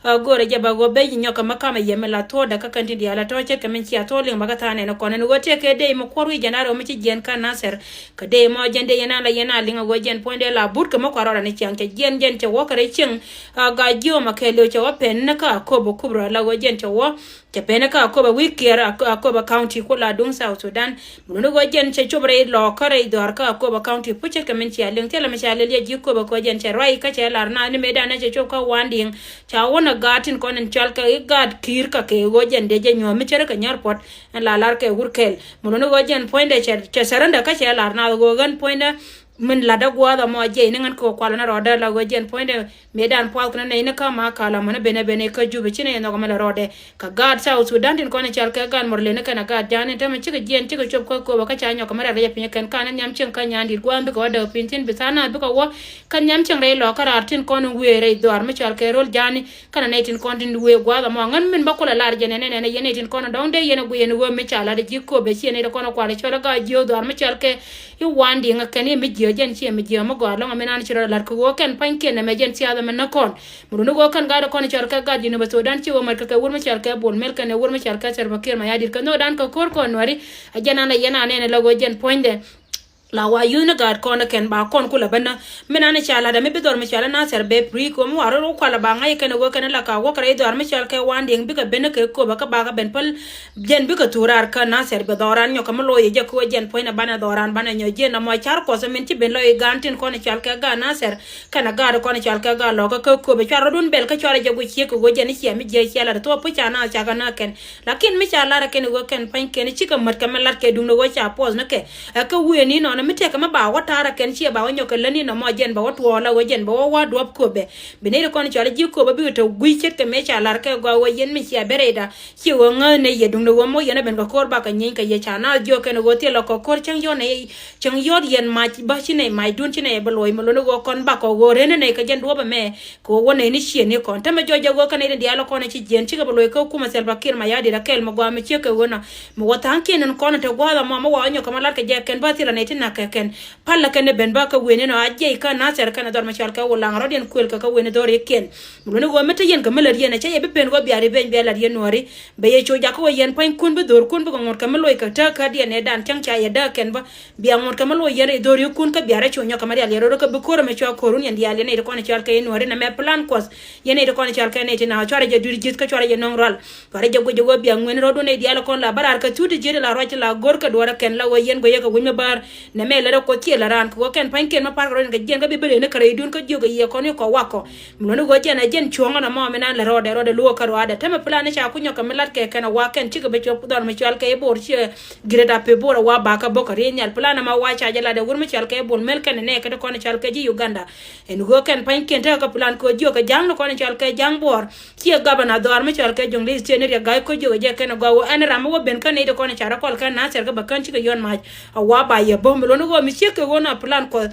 gore jaba go be nyoka makama yemela to da ka kanti dia la to che kamen chia to ling magata ne no kono no te ke de mo koru janaro mi jen kan naser ka de mo jende yana la yana linga go jen poinde la but ka mo kwara ne chiang che jen che wo kare ching ga jio makelo che wo pen na ka ko bo kubra la go jen che wo che pen ka ko ba wikiera ko ba county ko la dung South Sudan no go jen che chobre lo kare dor ka ko ba county puche kamen chia ling tela me chia le ji ko ba ko jen che rai ka che lar na ni medana che chop ka wanding cha wona gatin konen chal ka gad kir ka ke go jen de je nyomi chere ka nyar pot la lar ke urkel no go jen poinde che saranda ka che lar na go gan poinde min lada gwada mo je ningan ko kwala na roda la go jen poinde medan pal kana ne ka ma kala mana bene ka jube chine no mala rode ka gad South Sudan din konen chal ka gan morle ne kana gad jane tama chika jen chika chop ko ka cha nyoka mara ya pinya kan kana nyam chen ka nyandi gwambe ko da pintin bisana bi ko wo kan nyam chen re lo kara tin konen we re dor ma chal ka rol jani kana ne tin kontin we gwada mo ngan min bakola lar jene ne yene tin konen donde yene gu yene wo me chala de jikko be chene de konen kwala chola ga jio dor ma chal ke i wandi ngakani mi jen chi mi jio mo go lo ngamenan chira lar ko ken panke ne me jen sia da men nakon munu go kan ga kon char ka ga dinu ba Sudan chi wo mar ka wur ma char ka bol mel ka ne wur ma char ka ser bakir ma yadir ka no dan ka kor ko nori ajana na yana ne la go jen poinde la wa yuna gad kona ken ba kon kula bana mina ne chala da me bidor me chala na ser be pri ko mo aro ko la ba ngai ken go ken la ka go kare dor me chal ke wanding bi ka ben ke ko ba ka ben pal jen bi ka turar ka na ser be doran nyo ka mo loye je ko jen poina bana doran bana nyo je na mo char ko se men ti ben loye gantin ko ne chal ke ga na ser kana ga ko ne chal ke ga lo ka ko be char dun bel ka chara je go chi ko go jen chi mi je chala to po cha na cha ga na ken lakin mi chala ra ken go ken pan ken chi ka mat ka melar ke dun no go cha pos na ke ka wi ni no na mi te ka ma ba watara ken chi ba wanyo ke lani no mo jen ba watwo la go jen ba wa drop ko be bine ko ni chala ji ko ba bi to gui chet ke me chala ke go yen mi chi bereda chi wo nga ne ye dun no mo ye na ben ko kor ba ka nyin ka ye chana jo ke no go te lo ko kor chang yo ne chang yo yen ma ba chi ne mai dun chi ne ba loy mo lo go kon ba ko go re ne ka jen do ba me ko wo ne ni chi ne kon ta ma jo jo go ka ne dia lo ko ne chi jen chi ga ba loy ko kuma sel ba kir ma ya di ra kel mo go me chi ke wo na mo watan ken kon te go da mo wa nyo ka ma lar ke je ken ba ti la ne tin na ke ken palla kene ben ba ka wene no ajje ka na ser kana dor ma chal ka wala ngaro den kuel ka wene dor yeken mo no go meta yen ka melar yen cha ye be pen go biari ben be lar yen nori be ye cho ja ko yen pain kun be dor kun be ngor ka meloy ka ta ka dia ne dan chang cha ye da ken ba bi ngor ka meloy yen dor yekun ka biara cho nya ka mari ale ro ka be ko me cho korun yen dia le ne ko ne chal ka yen nori na me plan kos yen ne ko ne chal ka ne tina chore je duri jit ka chore ye nongral pare je go bi ngwen ro do ne dia la kon la barar ka tuti je la ro la gor ka dora ken la wo yen go ye ka wime bar ne me le ko ki la ran ko ken pan ken ma par ro ne gen ga be be ne kare dun ka jogo ye ko ne ko wako mo no go jena jen chonga na mo me nan la ro de luo ka ro ada tama plan ne cha kunyo ka melat ke kana wa ken chi ga be chop don me chal ke bor chi greda pe bor wa ba ka bo ka re nyal plan ma wa cha jala de wur me chal ke bor mel ken ne ka ko ne chal ke ji Uganda en go ken pan ken ta ka plan ko jo ka jang ko ne chal ke jang bor chi ga bana dor me chal ke jong le chi ne ga ko jo je ken go an ra mo ben kan ne ko ne cha ra ko ka na ser ga ba kan chi ga yon ma wa ba ye bo me lo no go mi chi ke go na plan ko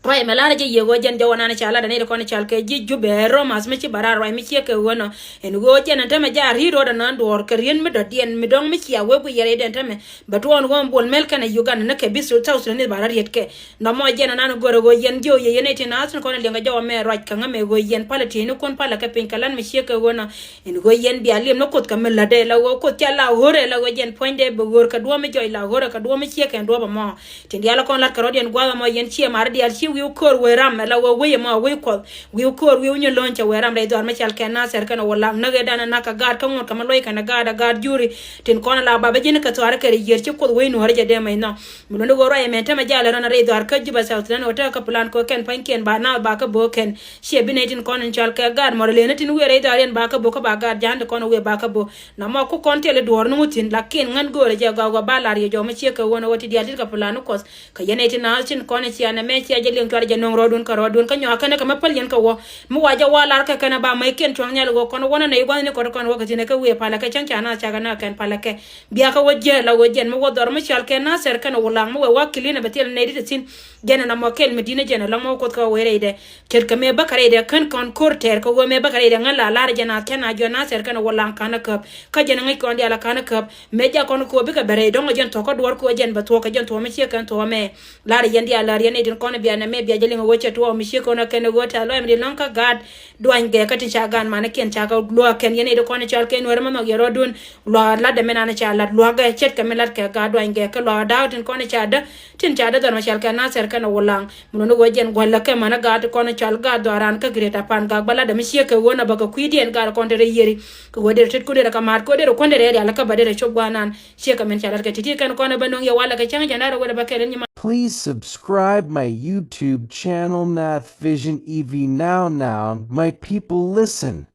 Right, melana je yego jen jawana na chala da ne ko ne chalke ji jube romas me ci barar wa mi ci ke wono en go jen anta me jar hiro da nan dor kerien me do dien mi dong mi ci awe bu yere den tame but won go bol mel kana Uganda na ke bisu tawsu ne barar yetke no mo jen nan go yen jo ye ne ti na ko ne lenga jaw me raj kan me go yen palatini kon pala ka pin kalan mi ci ke wono en go yen bi alim no kot kam la de la go ko ti la hore la go jen poinde be gor ka do me joy la hore ka do me ci ke do ba mo ti ndi ala kon la ka rodien gwa mo yen ci mar di al ci wi kor we ram la we ma we ko we kor we nyo loncha we ram re do ma chal ken na ser kana wala na ga dana na ka gar ka ngon ka loy kana ga da gar juri tin kona la baba jin ka to ar ka yer ci ko we no har je de mai no mo no go ro me ta ma jala na re do ar ka jiba South Sudan wata ka plan ko ken pan ken ba na ba ka bo ken she bi ne tin kona chal ka gar mo le ne tin we re do aren ba ka bo ka ba gar jande kona we ba ka bo na mo ko kon tele do no tin la ken ngan go re je ga ba la re jo ma che ka wono wati dia ka plan ko ka yene tin na tin kona ci ana me ci je len to je non rodun ka nyo kana ka mapal yen ka wo mu waja wala ka kana ba mai ken tong nyal go kono wona ne go ne ko wakati ne ka we pala ka chan chana cha kana kan pala ke biya ka wajje la wajjen mu godor mu chal ken na ser kana wala mu wakili na betel ne dit tin jena na mo kel medina jena la mo ko ka were de ker ka me bakare de kan kon korter ko me bakare de ngala la jena kana jona ser kana wala kana ka jena ngai ko ndi ala kana ka me ja kon ko bi ka bere don jen to ko dor ko jen ba to ka jen to me che kan to me la jen di ala yen din kon biya na me bia jeli ngo che to mi shiko na ken go ta lo mi lonka gad duan ge ka tin cha gan man ken cha ka lo ken yene do kon cha ken wer ma no yero dun lo la de mena na cha la lo ga chet ka me lat ka ga duan ge ka lo da tin kon cha da don ma cha ka na ser ka no lang mun no go jen go la ke mana ga kon cha ga do ran ka greta pan ga bala da mi shiko wona ba ka kwidien ga kon de yeri ko go de tet ko de ka mar ko de kon de ya la ka ba de cho gwanan shika men cha la ka titi kan kon ba no ya wala ka changa na ro ba kelen ni. Please subscribe my YouTube channel Nath Vision EV now. My people listen.